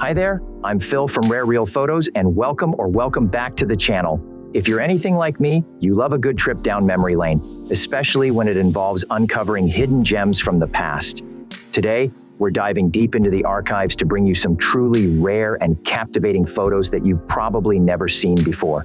Hi there, I'm Phil from Rare Real Photos, and welcome back to the channel. If you're anything like me, you love a good trip down memory lane, especially when it involves uncovering hidden gems from the past. Today, we're diving deep into the archives to bring you some truly rare and captivating photos that you've probably never seen before.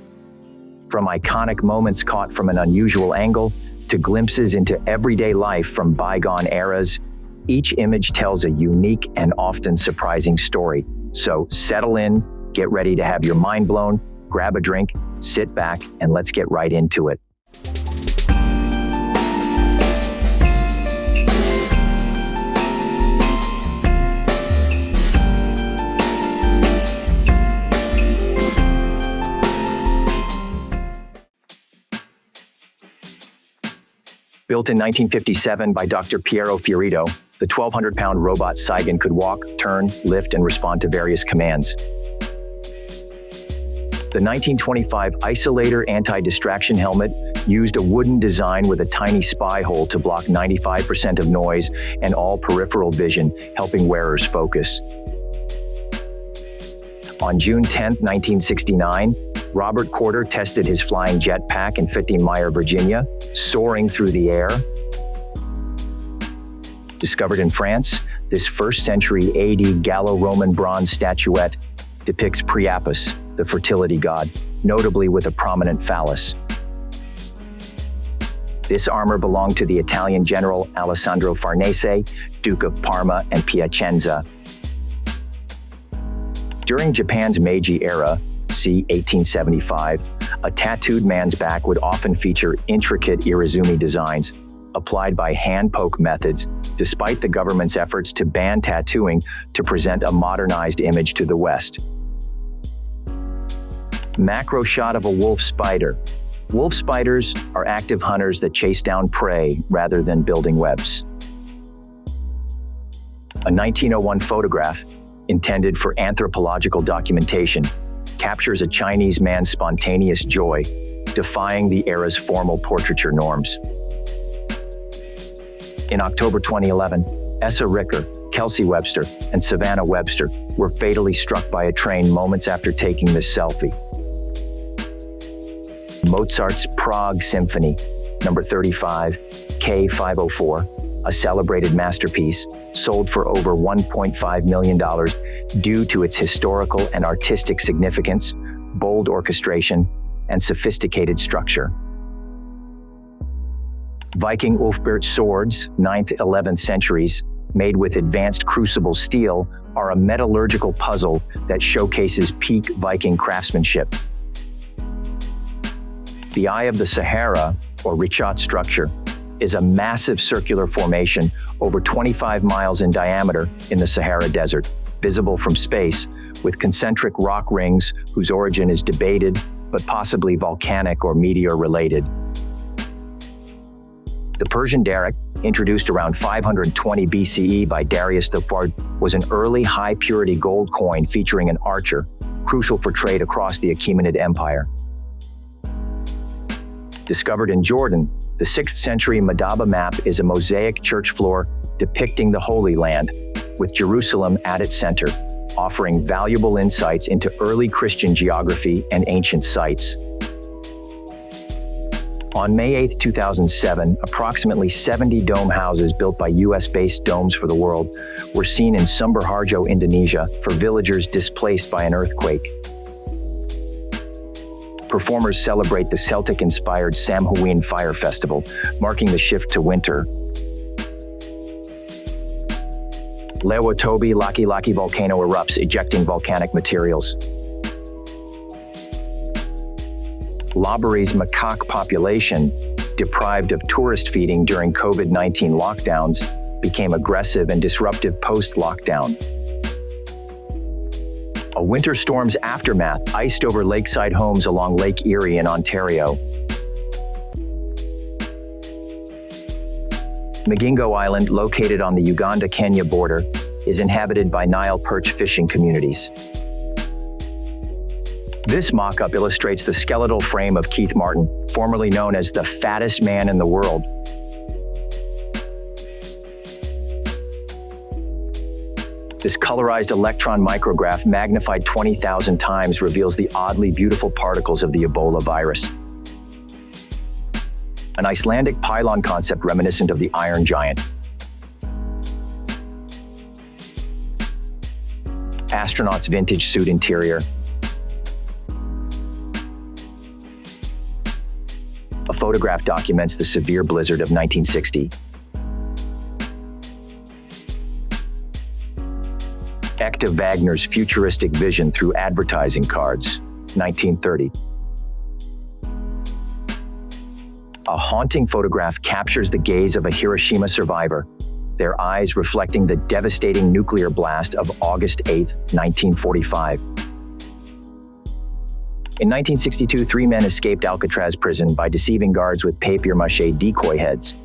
From iconic moments caught from an unusual angle to glimpses into everyday life from bygone eras, each image tells a unique and often surprising story. So settle in, get ready to have your mind blown, grab a drink, sit back, and let's get right into it. Built in 1957 by Dr. Piero Fiorito, the 1,200-pound robot Saigon could walk, turn, lift, and respond to various commands. The 1925 Isolator anti-distraction helmet used a wooden design with a tiny spy hole to block 95% of noise and all peripheral vision, helping wearers focus. On June 10, 1969, Robert Corder tested his flying jetpack in 50 Mile, Virginia, soaring through the air. Discovered in France, this 1st century AD Gallo-Roman bronze statuette depicts Priapus, the fertility god, notably with a prominent phallus. This armor belonged to the Italian general Alessandro Farnese, Duke of Parma and Piacenza. During Japan's Meiji era, c. 1875, a tattooed man's back would often feature intricate irizumi designs, applied by hand-poke methods, despite the government's efforts to ban tattooing to present a modernized image to the West. Macro shot of a wolf spider. Wolf spiders are active hunters that chase down prey rather than building webs. A 1901 photograph, intended for anthropological documentation, captures a Chinese man's spontaneous joy, defying the era's formal portraiture norms. In October 2011, Essa Ricker, Kelsey Webster, and Savannah Webster were fatally struck by a train moments after taking this selfie. Mozart's Prague Symphony, number 35, K504, a celebrated masterpiece, sold for over $1.5 million due to its historical and artistic significance, bold orchestration, and sophisticated structure. Viking Ulfbert swords, 9th–11th centuries, made with advanced crucible steel, are a metallurgical puzzle that showcases peak Viking craftsmanship. The Eye of the Sahara, or Richat structure, is a massive circular formation over 25 miles in diameter in the Sahara Desert, visible from space, with concentric rock rings whose origin is debated, but possibly volcanic or meteor-related. The Persian Derek, introduced around 520 BCE by Darius the Fourth, was an early high-purity gold coin featuring an archer, crucial for trade across the Achaemenid Empire. Discovered in Jordan, the 6th century Madaba map is a mosaic church floor depicting the Holy Land, with Jerusalem at its center, offering valuable insights into early Christian geography and ancient sites. On May 8, 2007, approximately 70 dome houses built by US-based Domes for the World were seen in Sumber Harjo, Indonesia, for villagers displaced by an earthquake. Performers celebrate the Celtic-inspired Samhain Fire Festival, marking the shift to winter. Lewotobi Laki Laki volcano erupts, ejecting volcanic materials. Labourie's macaque population, deprived of tourist feeding during COVID-19 lockdowns, became aggressive and disruptive post-lockdown. A winter storm's aftermath iced over lakeside homes along Lake Erie in Ontario. Magingo Island, located on the Uganda-Kenya border, is inhabited by Nile perch fishing communities. This mock-up illustrates the skeletal frame of Keith Martin, formerly known as the fattest man in the world. This colorized electron micrograph, magnified 20,000 times, reveals the oddly beautiful particles of the Ebola virus. An Icelandic pylon concept reminiscent of the Iron Giant. Astronaut's vintage suit interior. A photograph documents the severe blizzard of 1960. Ecta Wagner's futuristic vision through advertising cards, 1930. A haunting photograph captures the gaze of a Hiroshima survivor, their eyes reflecting the devastating nuclear blast of August 8, 1945. In 1962, 3 men escaped Alcatraz prison by deceiving guards with papier-mâché decoy heads.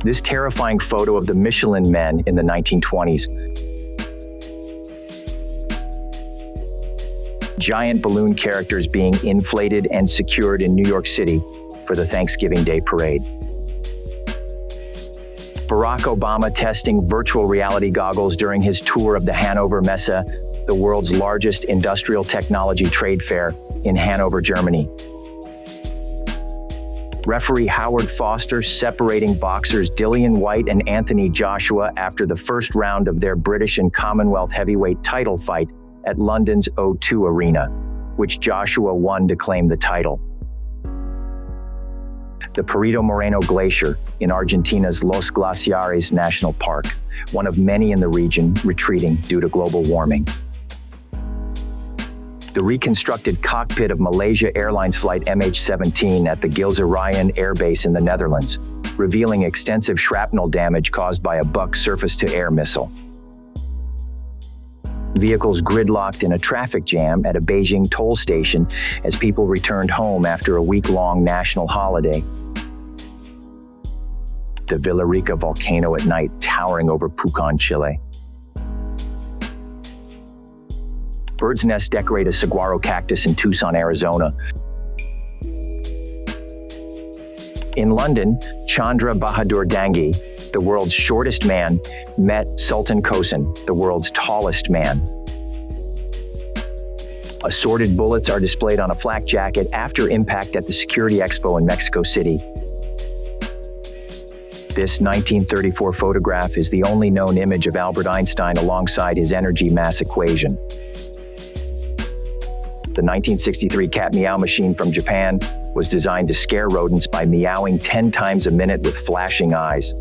This terrifying photo of the Michelin Men in the 1920s. Giant balloon characters being inflated and secured in New York City for the Thanksgiving Day parade. Barack Obama testing virtual reality goggles during his tour of the Hanover Messe, the world's largest industrial technology trade fair in Hanover, Germany. Referee Howard Foster separating boxers Dillian Whyte and Anthony Joshua after the first round of their British and Commonwealth heavyweight title fight at London's O2 Arena, which Joshua won to claim the title. The Perito Moreno Glacier in Argentina's Los Glaciares National Park, one of many in the region retreating due to global warming. The reconstructed cockpit of Malaysia Airlines flight MH17 at the Gilserijen Air Base in the Netherlands, revealing extensive shrapnel damage caused by a Buck surface-to-air missile. Vehicles gridlocked in a traffic jam at a Beijing toll station as people returned home after a week-long national holiday. The Villarrica volcano at night towering over Pucón, Chile. Bird's nest decorate a saguaro cactus in Tucson, Arizona. In London, Chandra Bahadur Dangi, the world's shortest man, met Sultan Kosen, the world's tallest man. Assorted bullets are displayed on a flak jacket after impact at the Security Expo in Mexico City. This 1934 photograph is the only known image of Albert Einstein alongside his energy-mass equation. The 1963 cat meow machine from Japan was designed to scare rodents by meowing 10 times a minute with flashing eyes.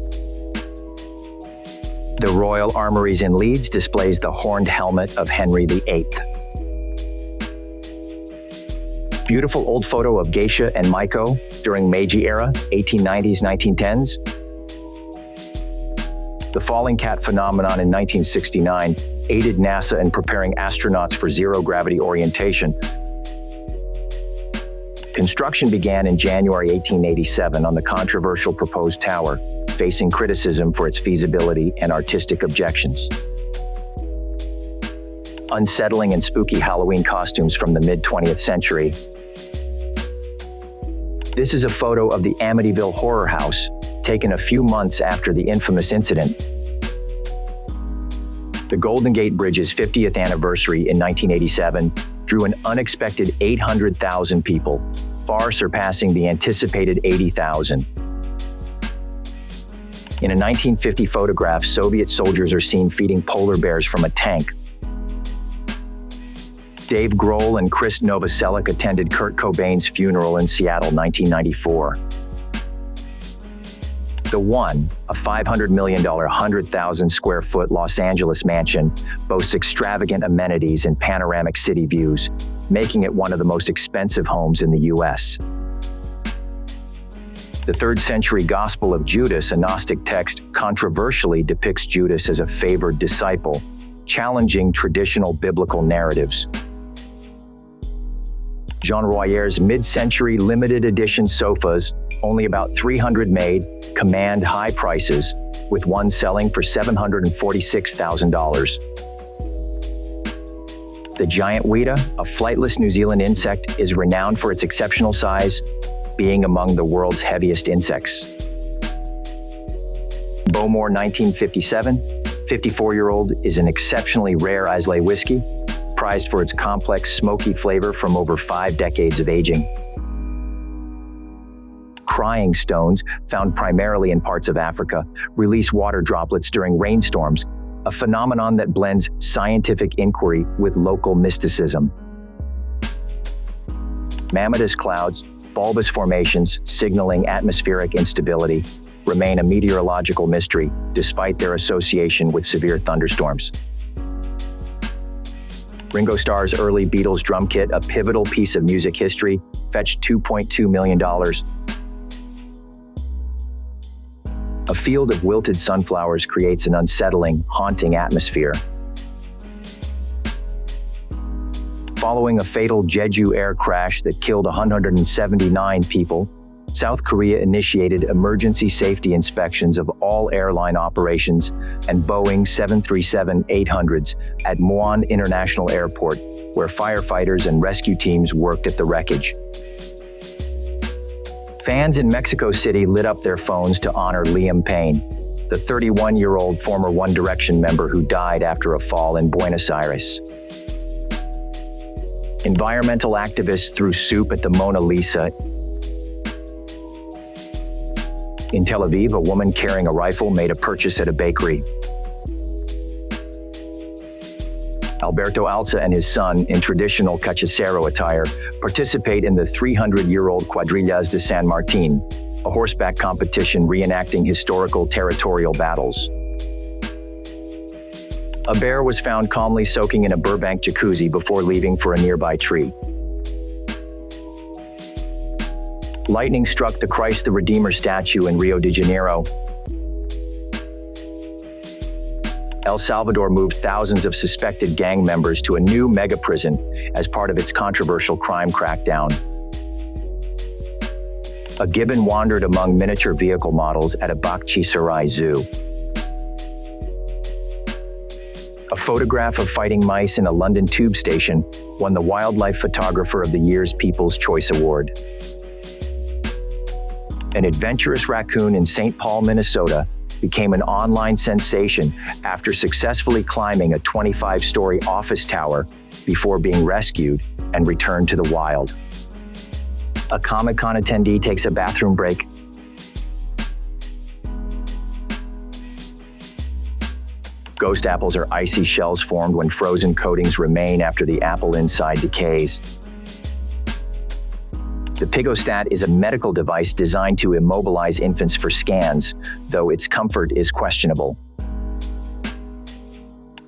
The Royal Armouries in Leeds displays the horned helmet of Henry VIII. Beautiful old photo of Geisha and Maiko during Meiji era, 1890s, 1910s. The falling cat phenomenon in 1969 aided NASA in preparing astronauts for zero-gravity orientation. Construction began in January 1887 on the controversial proposed tower, facing criticism for its feasibility and artistic objections. Unsettling and spooky Halloween costumes from the mid-20th century. This is a photo of the Amityville Horror House, taken a few months after the infamous incident. The Golden Gate Bridge's 50th anniversary in 1987 drew an unexpected 800,000 people, far surpassing the anticipated 80,000. In a 1950 photograph, Soviet soldiers are seen feeding polar bears from a tank. Dave Grohl and Chris Novoselic attended Kurt Cobain's funeral in Seattle, 1994. The One, a $500 million, 100,000 square foot Los Angeles mansion, boasts extravagant amenities and panoramic city views, making it one of the most expensive homes in the U.S. The 3rd century Gospel of Judas, a Gnostic text, controversially depicts Judas as a favored disciple, challenging traditional biblical narratives. Jean Royer's mid-century limited edition sofas, only about 300 made, command high prices, with one selling for $746,000. The giant weta, a flightless New Zealand insect, is renowned for its exceptional size, being among the world's heaviest insects. Bowmore 1957, 54-year-old is an exceptionally rare Islay whiskey, prized for its complex, smoky flavor from over 5 decades of aging. Crying stones, found primarily in parts of Africa, release water droplets during rainstorms, a phenomenon that blends scientific inquiry with local mysticism. Mammatus clouds, bulbous formations signaling atmospheric instability, remain a meteorological mystery despite their association with severe thunderstorms. Ringo Starr's early Beatles drum kit, a pivotal piece of music history, fetched $2.2 million. A field of wilted sunflowers creates an unsettling, haunting atmosphere. Following a fatal Jeju air crash that killed 179 people, South Korea initiated emergency safety inspections of all airline operations and Boeing 737-800s at Muan International Airport, where firefighters and rescue teams worked at the wreckage. Fans in Mexico City lit up their phones to honor Liam Payne, the 31-year-old former One Direction member who died after a fall in Buenos Aires. Environmental activists threw soup at the Mona Lisa. In Tel Aviv, a woman carrying a rifle made a purchase at a bakery. Alberto Alza and his son, in traditional cachacero attire, participate in the 300-year-old Cuadrillas de San Martín, a horseback competition reenacting historical territorial battles. A bear was found calmly soaking in a Burbank jacuzzi before leaving for a nearby tree. Lightning struck the Christ the Redeemer statue in Rio de Janeiro. El Salvador moved thousands of suspected gang members to a new mega prison as part of its controversial crime crackdown. A gibbon wandered among miniature vehicle models at a Bakhchisarai zoo. A photograph of fighting mice in a London tube station won the Wildlife Photographer of the Year's People's Choice Award. An adventurous raccoon in St. Paul, Minnesota, became an online sensation after successfully climbing a 25-story office tower before being rescued and returned to the wild. A Comic-Con attendee takes a bathroom break. Ghost apples are icy shells formed when frozen coatings remain after the apple inside decays. The Pigostat is a medical device designed to immobilize infants for scans, though its comfort is questionable.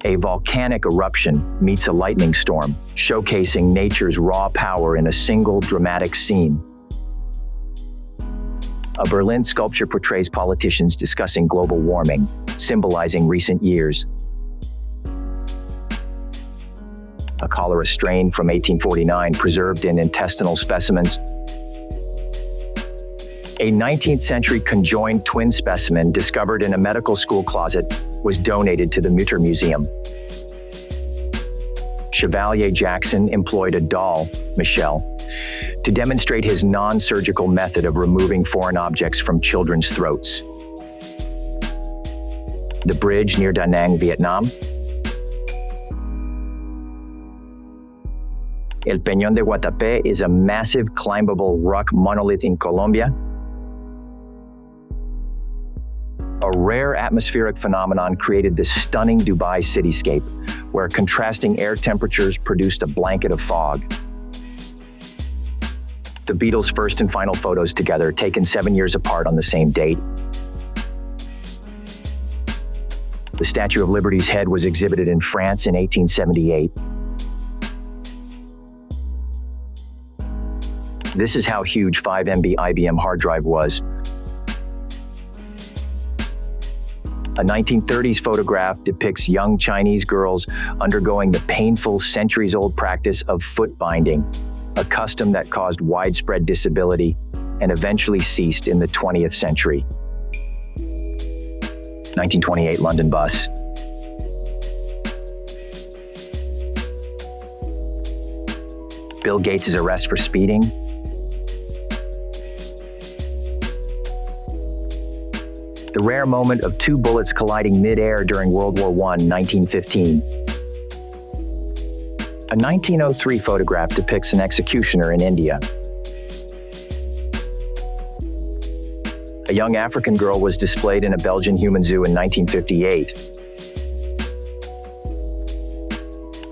A volcanic eruption meets a lightning storm, showcasing nature's raw power in a single dramatic scene. A Berlin sculpture portrays politicians discussing global warming, symbolizing recent years. A cholera strain from 1849 preserved in intestinal specimens. A 19th century conjoined twin specimen discovered in a medical school closet was donated to the Mutter Museum. Chevalier Jackson employed a doll, Michelle, to demonstrate his non-surgical method of removing foreign objects from children's throats. The bridge near Da Nang, Vietnam. El Peñón de Guatapé is a massive climbable rock monolith in Colombia. A rare atmospheric phenomenon created this stunning Dubai cityscape, where contrasting air temperatures produced a blanket of fog. The Beatles' first and final photos together, taken 7 years apart on the same date. The Statue of Liberty's head was exhibited in France in 1878. This is how huge 5 MB IBM hard drive was. A 1930s photograph depicts young Chinese girls undergoing the painful centuries-old practice of foot binding, a custom that caused widespread disability and eventually ceased in the 20th century. 1928 London bus. Bill Gates' arrest for speeding. The rare moment of two bullets colliding mid-air during World War I, 1915. A 1903 photograph depicts an executioner in India. A young African girl was displayed in a Belgian human zoo in 1958.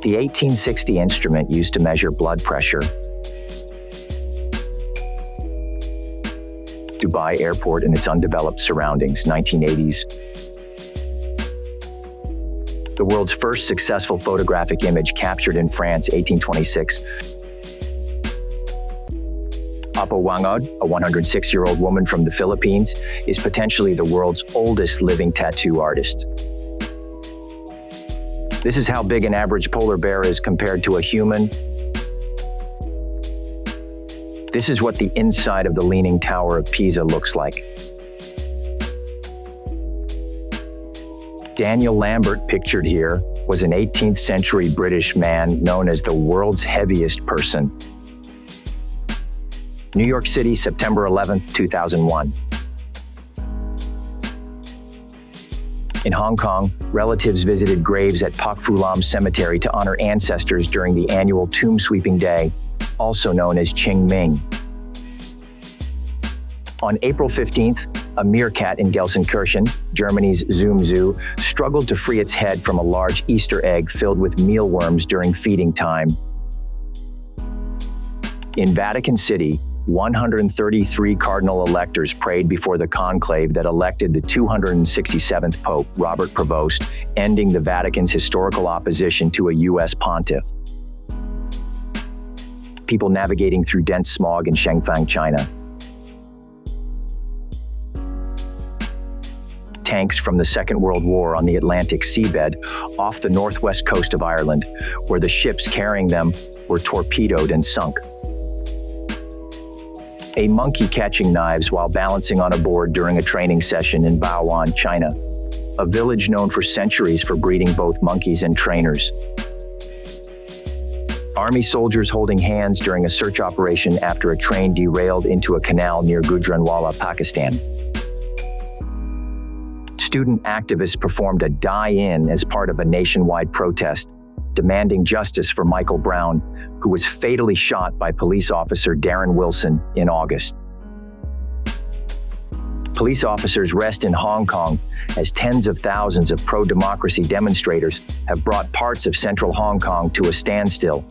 The 1860 instrument used to measure blood pressure. Dubai Airport and its undeveloped surroundings, 1980s. The world's first successful photographic image captured in France, 1826. Apo Wangod, a 106-year-old woman from the Philippines, is potentially the world's oldest living tattoo artist. This is how big an average polar bear is compared to a human. This is what the inside of the Leaning Tower of Pisa looks like. Daniel Lambert, pictured here, was an 18th century British man known as the world's heaviest person. New York City, September 11th, 2001. In Hong Kong, relatives visited graves at Pak Fu Lam Cemetery to honor ancestors during the annual Tomb Sweeping Day, also known as Qing Ming. On April 15th, a meerkat in Gelsenkirchen, Germany's Zoom Zoo, struggled to free its head from a large Easter egg filled with mealworms during feeding time. In Vatican City, 133 cardinal electors prayed before the conclave that elected the 267th Pope, Robert Prevost, ending the Vatican's historical opposition to a U.S. pontiff. People navigating through dense smog in Shangfang, China. Tanks from the Second World War on the Atlantic seabed off the northwest coast of Ireland, where the ships carrying them were torpedoed and sunk. A monkey catching knives while balancing on a board during a training session in Bao'an, China, a village known for centuries for breeding both monkeys and trainers. Army soldiers holding hands during a search operation after a train derailed into a canal near Gujranwala, Pakistan. Student activists performed a die-in as part of a nationwide protest, demanding justice for Michael Brown, who was fatally shot by police officer Darren Wilson in August. Police officers rest in Hong Kong as tens of thousands of pro-democracy demonstrators have brought parts of central Hong Kong to a standstill.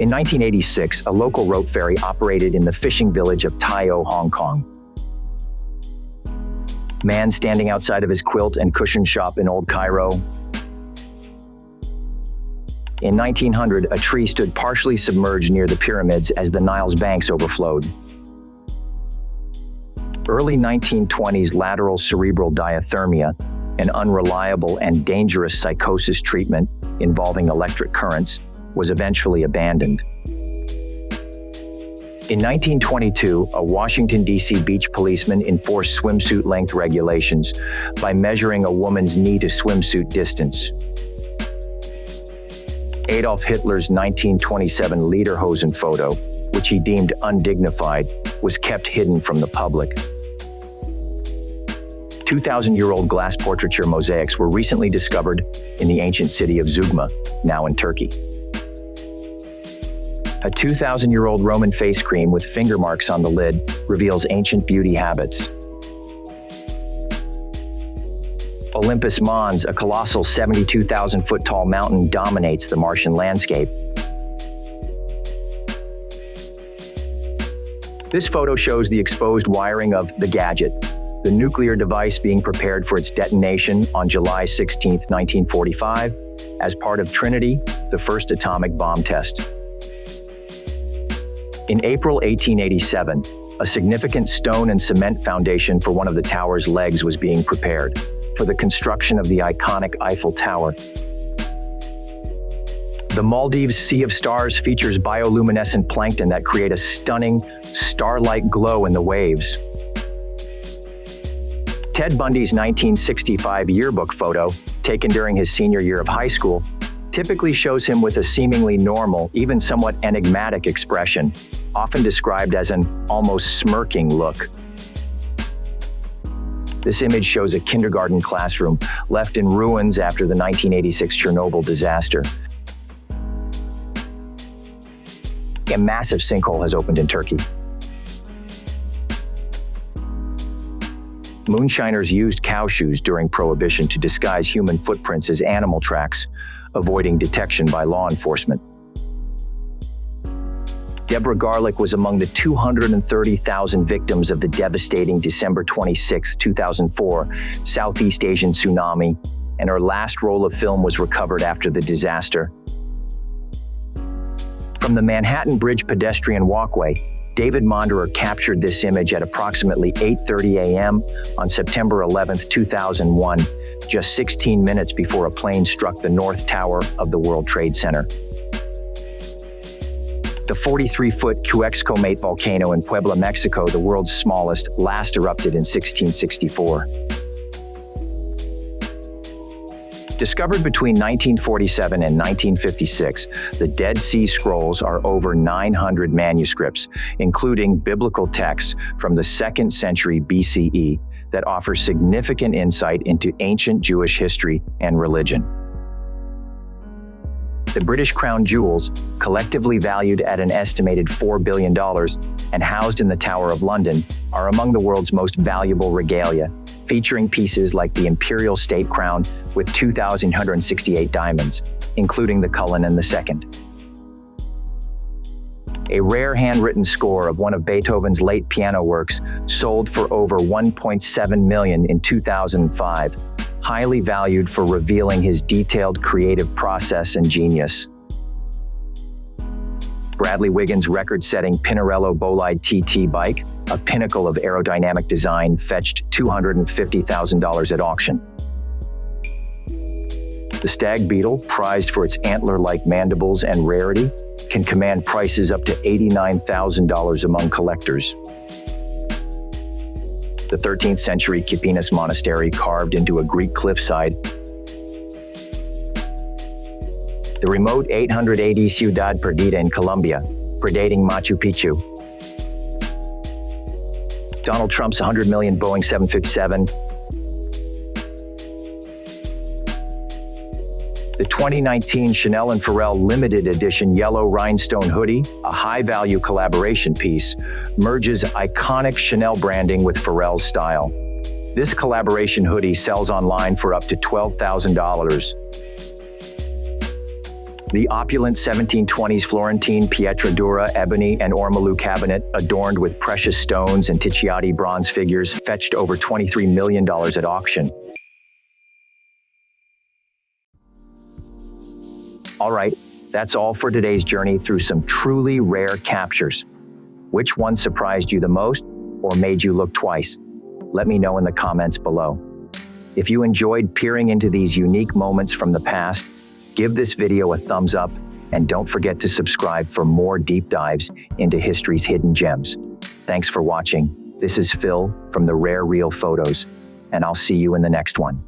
In 1986, a local rope ferry operated in the fishing village of Tai O, Hong Kong. Man standing outside of his quilt and cushion shop in Old Cairo. In 1900, a tree stood partially submerged near the pyramids as the Nile's banks overflowed. Early 1920s lateral cerebral diathermia, an unreliable and dangerous psychosis treatment involving electric currents, was eventually abandoned. In 1922, a Washington, D.C. beach policeman enforced swimsuit length regulations by measuring a woman's knee-to-swimsuit distance. Adolf Hitler's 1927 Lederhosen photo, which he deemed undignified, was kept hidden from the public. 2,000-year-old glass portraiture mosaics were recently discovered in the ancient city of Zeugma, now in Turkey. A 2,000-year-old Roman face cream with finger marks on the lid reveals ancient beauty habits. Olympus Mons, a colossal 72,000-foot-tall mountain, dominates the Martian landscape. This photo shows the exposed wiring of the Gadget, the nuclear device being prepared for its detonation on July 16, 1945, as part of Trinity, the first atomic bomb test. In April 1887, a significant stone and cement foundation for one of the tower's legs was being prepared for the construction of the iconic Eiffel Tower. The Maldives Sea of Stars features bioluminescent plankton that create a stunning, star-like glow in the waves. Ted Bundy's 1965 yearbook photo, taken during his senior year of high school, typically shows him with a seemingly normal, even somewhat enigmatic expression, often described as an almost smirking look. This image shows a kindergarten classroom left in ruins after the 1986 Chernobyl disaster. A massive sinkhole has opened in Turkey. Moonshiners used cow shoes during Prohibition to disguise human footprints as animal tracks, avoiding detection by law enforcement. Deborah Garlick was among the 230,000 victims of the devastating December 26, 2004 Southeast Asian tsunami, and her last roll of film was recovered after the disaster. From the Manhattan Bridge pedestrian walkway, David Monderer captured this image at approximately 8:30 a.m. on September 11, 2001, just 16 minutes before a plane struck the North Tower of the World Trade Center. The 43-foot Cuexcomate volcano in Puebla, Mexico, the world's smallest, last erupted in 1664. Discovered between 1947 and 1956, the Dead Sea Scrolls are over 900 manuscripts, including biblical texts from the 2nd century BCE that offer significant insight into ancient Jewish history and religion. The British Crown jewels, collectively valued at an estimated $4 billion and housed in the Tower of London, are among the world's most valuable regalia, featuring pieces like the Imperial State Crown with 2,168 diamonds, including the Cullinan II. A rare handwritten score of one of Beethoven's late piano works sold for over $1.7 million in 2005, highly valued for revealing his detailed creative process and genius. Bradley Wiggins' record-setting Pinarello Bolide TT bike, a pinnacle of aerodynamic design, fetched $250,000 at auction. The Stag Beetle, prized for its antler-like mandibles and rarity, can command prices up to $89,000 among collectors. The 13th century Kipinas Monastery carved into a Greek cliffside. The remote 880 Ciudad Perdida in Colombia, predating Machu Picchu. Donald Trump's $100 million Boeing 757. The 2019 Chanel and Pharrell limited edition yellow rhinestone hoodie, a high-value collaboration piece, merges iconic Chanel branding with Pharrell's style. This collaboration hoodie sells online for up to $12,000. The opulent 1720s Florentine Pietradura ebony and ormolu cabinet, adorned with precious stones and Ticciati bronze figures, fetched over $23 million at auction. All right, that's all for today's journey through some truly rare captures. Which one surprised you the most or made you look twice? Let me know in the comments below. If you enjoyed peering into these unique moments from the past, give this video a thumbs up and don't forget to subscribe for more deep dives into history's hidden gems. Thanks for watching. This is Phil from the Rare Real Photos, and I'll see you in the next one.